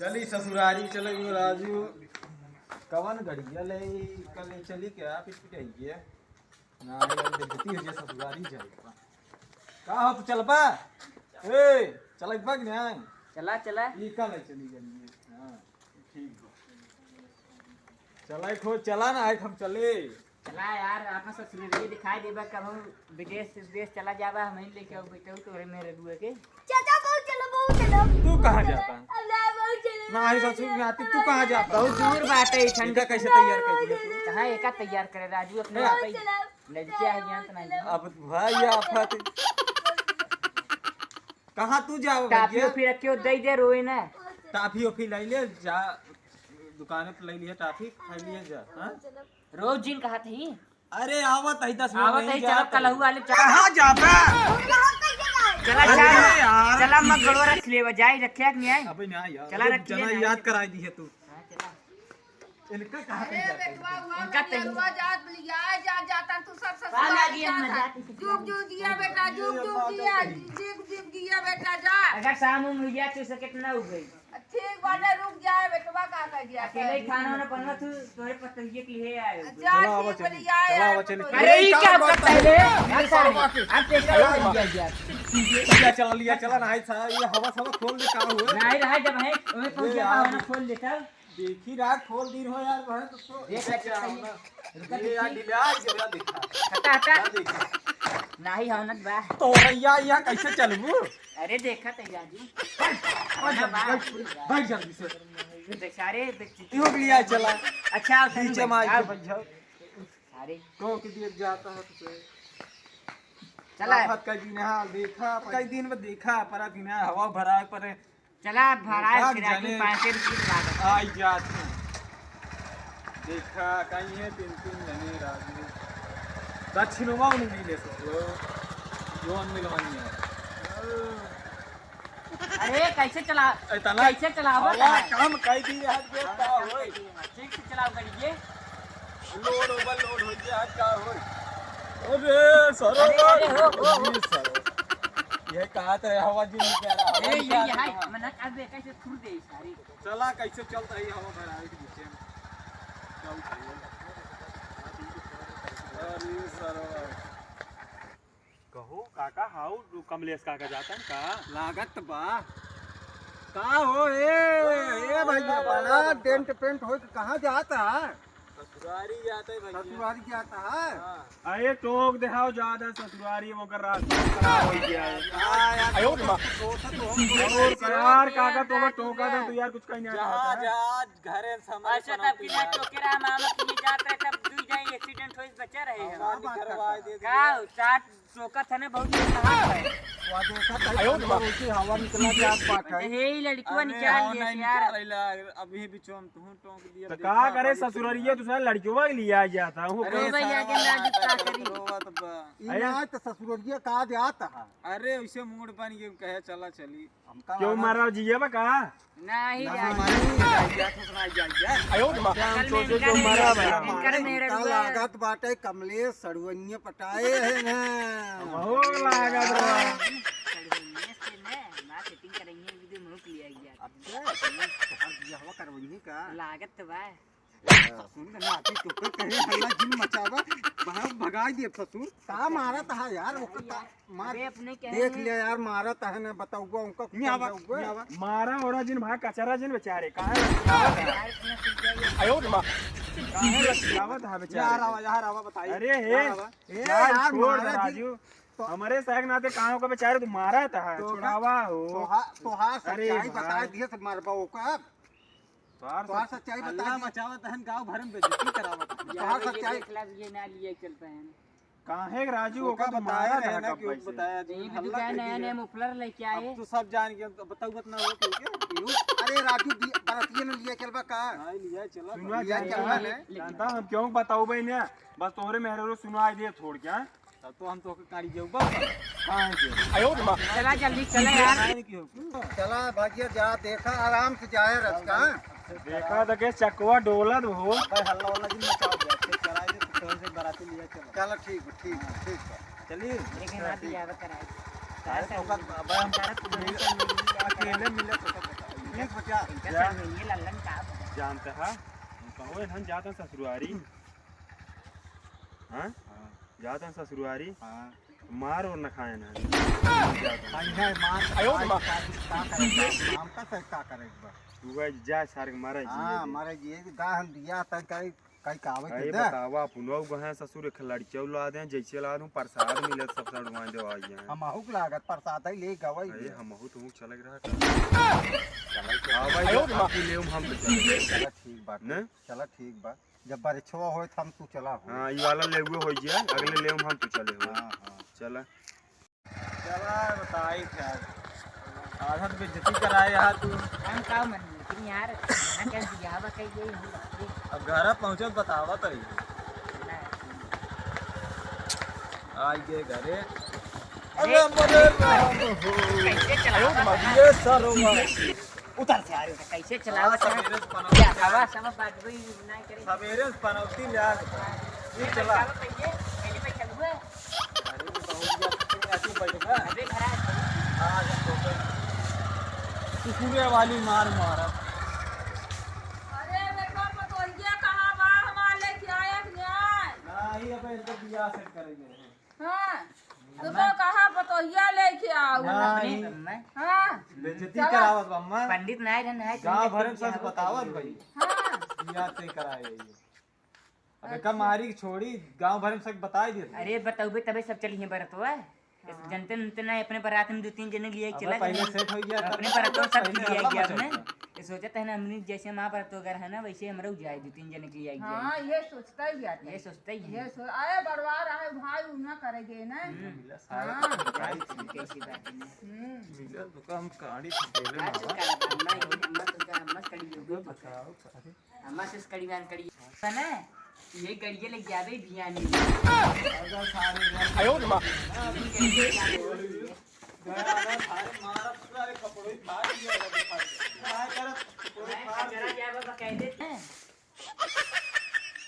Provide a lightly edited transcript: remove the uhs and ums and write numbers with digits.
चली ससुरारी चले राजू कवन गड़िया ले कल चली क्या पिटपिटाइए ना यार देखती है ससुरारी चल का हो चल पा ए चल भाग ना चला चला ई कल चली गई हां ठीक चला खो चला ना हम चले चला यार आपस ससुरारी दिखाई देबा कब हम विदेश विदेश चला जाबा हम ही लेके आओ बेटा तोरे मेरे दुए के चाचा बहुत चलो तू कहां जाता ना आई ससुर में आती तू कहां जाता बहुत दूर बात है ठंडा कैसे तैयार कर दिया तू कहां एका तैयार करे राजू अपने आप ही लड़कियां है जानत नहीं अब भाई आफत कहां तू जाओ टाफी फिर क्यों दे दे रोए ना टाफी ओफी ले ले जा दुकान पे ले लिए टाफी खा लिए जा हां रोज जिन कहा थी अरे आवत है 10 मिनट आवत है चलो कल वाले कहां जाबा चला चला चला मत गड़वा रख ले जाई रखे नहीं आई अबे ना यार चला रख जना याद कराई दी है तू हां चला इनका कहां पे जाता उनका तहुआ जात लिया जाता तू सब बाल आ गई हम जाती जुग जुग दिया बेटा जुग जुग दिया जुग जुग दिया बेटा जा अगर शाम में मिल जाए तो कितना हो गई ठीक बाने रुक जाए बेटवा का कर दिया अकेले ही खाना वाना बनवा तू तोरे पतंगे के लिए आए हो जा ठीक बढ़िया है अरे ये क्या करता है रे आप चला लिया चला ना ये हवा सब खोल दे का हुए नहीं रहा जब है ओए खोल जा ना खोल देता देखी रात खोल दिन हो यार वह तो देख रहा ये यार डिबिया जरा देखा हटा हटा नहीं होनत बा तो या कैसे चलबू अरे देखा तैयार जी भाई जल्दी से बेचारे हो गया चला अच्छा नीचे मार के बजाओ अरे को के दिए जाता है तो चला हाथ का दिन हाल देखा कई दिन में देखा पर दिन हवा भरा पर चला भरा के 500 रुपए लागत आई जाते देखा कहीं है 3 जने राजू दक्षिणवा उन्हें मिले सो जोन मिलवानी है अरे कैसे चला इतना कैसे चलावा काम कई दी हाथ जोता होय ठीक से चलाओ गाड़ी लोड ओवर लोड हो गया का होय अरे सरो ये कहा था हवा जी में क्या रहा ए ये हाय मना कर दे कैसे छूट दे सारी चला कैसे चलता है हवा भरा के नीचे अरे सरो कहो काका हाउ कमलेश काका जाता है का लागत बा का हो ए भैया बड़ा डेंट पेंट हो कहां जाता है ससुरारी जाता है भैया ससुरारी जाता है अरे टोक देखाओ ज्यादा ससुरारी मगर रात खराब हो गया है आयो तो यार काका तो टोका था तो यार कुछ कहीं नहीं आता जा घरे समय अच्छा तब बिना टोकेरा मामा किए जात रहे तब दुई जाई एक्सीडेंट होइस बचा रहे हम करवाए दे गाओ चाट चौका था ना बहुत कहां है वो देखा आयो तो हवा निकला के आस पास है हे लड़कियों निकाल लिया यार अभी बीच में तू टोक दिया तो का करे ससुरारिया दूसरा लड़कियों का लिया जाता हूं अरे भैया के लाज का करी यहाँ तो ससुरारिया का जाता है अरे वैसे मूड बन के कहे चला चली क्यों मारा जिया बा का नहीं आयो तो जो मारा बा कर मेरे लागत बाटे कमलेश सड़वन्य पटाए है ना हो लागत बा ना सेटिंग करेंगे वीडियो में लिया गया अब हवा करवनी का लागत तो बा ससुर ना आती तो कहे हल्ला जिन मचावा बाहर भगा दिए ससुर का मारा था यार ओका मार अरे अपने क्या देख लिया यार मारा था ना बताऊगा उनका नहीं मारा और जिन भाग कचरा जिन बेचारे कहां आयो तो कहां लखलावत है बेचारे यार आवा बताइए अरे हे यार छोड़ राजू हमारे सहग नाते कहां का बेचारे तू मारा था छुड़ावा हो तो हां सच्चाई बता दिए सब मारबा ओका तो सच्चाई बता मचावत है गांव भर में बेइज्जती करावत तो सच्चाई ये ना लिए चलते हैं काहे राजू ओका बताया ना क्यों बताया जी हल्ला का नया नया मुफलर लेके आए तू सब जान के बताऊ मत ना हो क्यों अरे राजू बरतिये ने लिया चलबा का हां लिया चला सुनवा चलवा ले जानता हम क्यों बताऊ भाई ने बस तोरे मेहरो सुनाई दे छोड़ के तो हम तो काड़ी जेबा कहां है आयो चला जल्दी चले यार चला भागिया जा देखा आराम से जाए रास्ता देखा तो के चकवा डोलत हो भाई हल्ला वाला दिन मचाओ जाते चलाए दे तो से बराती लिया चलो ठीक चलिए लेकिन रात याद कराए अकेले मिले तो एक बचा इनका ये लल्लन का जानते है कहो हम जाते ससुरारी हाँ जाते ससुरारी हां मार और न खाए ना खाई है मार आयो का करेगा हम का का करेगा तू भाई जा सार के मारे हां मारे जी गा हम दिया त कई कई कावे अरे के बतावा पुनो गहे ससुर खिलाड़ी चौला दे जैसे ला दूं प्रसाद मिले सब सड़वा दे आ गया हम आहुक लागत प्रसाद ही ले गवई अरे हम हो तुम चल रहा हां भाई आपकी ले हम चला ठीक बात ने चला ठीक बा जब बरछवा होय हम तू चला हो हां ई वाला लेवे हो गया अगले ले हम तू चले हो हां हां चला चला बताई खैर आधा तो बेइज्जती कराए यार तू हम का मन लेकिन यार ना क्या दिया बा कई गई हम अब घर पहुंचो बतावा तरी आई के घरे अरे मरे राम हो कैसे चलावा ये सरोवा उतर से आ रहे कैसे चलावा सवेरे से क्या पनौती हवा सब बात भी नहीं करे सवेरे से पनौती ले ये चला पहले पे चल हुआ अरे ये बहुत गया ऐसे बैठेगा अबे खरा आज तो कुकुरे वाली मार मारा अरे बेटा पतोहिया कहाँ बा हमारे लेके आया कि नहीं नहीं अब इनका बियाह सेट करेंगे हाँ तो कहाँ पतोहिया लेके आओ नहीं हाँ बेइज्जती करावत अम्मा पंडित नाय रहन है गांव भर में सब बतावत भाई हाँ बियाह तय कराए ये अबे का मारी छोड़ी गांव भर में सब बताई दे अरे बताओ तबे सब चलिए बरतवा जनते नते ना अपने बारात में 2-3 जने लिए चला पहले सेट हो गया अपने बारातों सब लिया गया हमने ये सोचा था ना हमने जैसे महाभारत वगैरह है ना वैसे हमरा जाए 2-3 जने की आएगी हाँ ये सोचता ही आता ये सोचते ही ये है आए बड़वार आए भाई उन्ना करेंगे ना कैसी बात है मिला तो हम कहानी देले आज मामा का अम्मा ये अम्मा तो का अम्मा कड़ी हो बताओ अम्मा से कड़ी बयान कड़ी ना ये गड़िए ले जावे भियानी अगर सारे आयो मां गया सारे मारा सारे कपड़े फाड़ दिया